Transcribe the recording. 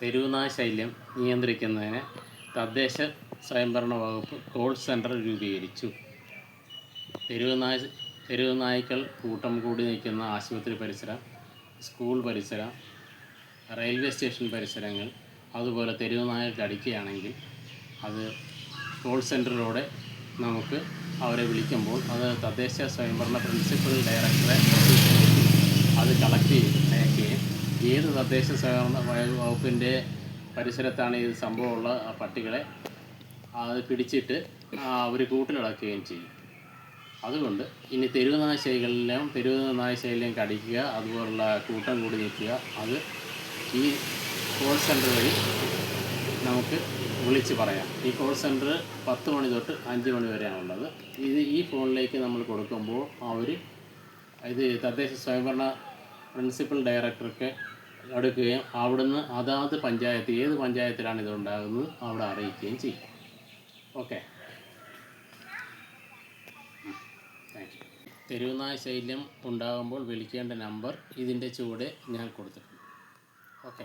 തെരുവുനായ ശല്യം നിയന്ത്രിക്കുന്നതിന് തദ്ദേശ സ്വയംഭരണ വകുപ്പ് കോൾ സെൻ്റർ രൂപീകരിച്ചു. തെരുവുനായ്ക്കൾ കൂട്ടം കൂടി നിൽക്കുന്ന ആശുപത്രി പരിസരം, സ്കൂൾ പരിസരം, റെയിൽവേ സ്റ്റേഷൻ പരിസരങ്ങൾ, അതുപോലെ തെരുവുനായ കടിക്കുകയാണെങ്കിൽ അത് കോൾ സെൻ്ററിലൂടെ നമുക്ക് അവരെ വിളിക്കുമ്പോൾ അത് തദ്ദേശ സ്വയംഭരണ പ്രിൻസിപ്പൽ ഡയറക്ടറെ അത് കളക്ട് ചെയ്ത് അയക്കുകയും ഏത് തദ്ദേശ സ്വയംഭരണ വകുപ്പിൻ്റെ പരിസരത്താണ് ഇത് സംഭവമുള്ള ആ പട്ടികളെ അത് പിടിച്ചിട്ട് അവർ കൂട്ടിലടക്കുകയും ചെയ്യും. അതുകൊണ്ട് ഇനി തെരുവുനായ ശല്യം കടിക്കുക, അതുപോലുള്ള കൂട്ടം കൂടി നിൽക്കുക, അത് ഈ കോൾ സെൻ്റർ വഴി നമുക്ക് വിളിച്ച് പറയാം. ഈ കോൾ സെൻ്റർ 10 മണി തൊട്ട് 5 മണി വരെയാണുള്ളത്. ഈ ഫോണിലേക്ക് നമ്മൾ കൊടുക്കുമ്പോൾ അവർ ഇത് തദ്ദേശ സ്വയംഭരണ പ്രിൻസിപ്പൽ ഡയറക്ടർക്ക് എടുക്കുകയും അവിടുന്ന് അതാത് പഞ്ചായത്ത് ഏത് പഞ്ചായത്തിലാണ് ഇതുണ്ടാകുന്നത് അവിടെ അറിയിക്കുകയും ചെയ്യും. Okay, thank you. തെരുവുനായ ശല്യം ഉണ്ടാകുമ്പോൾ വിളിക്കേണ്ട നമ്പർ ഇതിൻ്റെ ചുവടെ ഞാൻ കൊടുത്തിട്ടുണ്ട്. ഓക്കെ.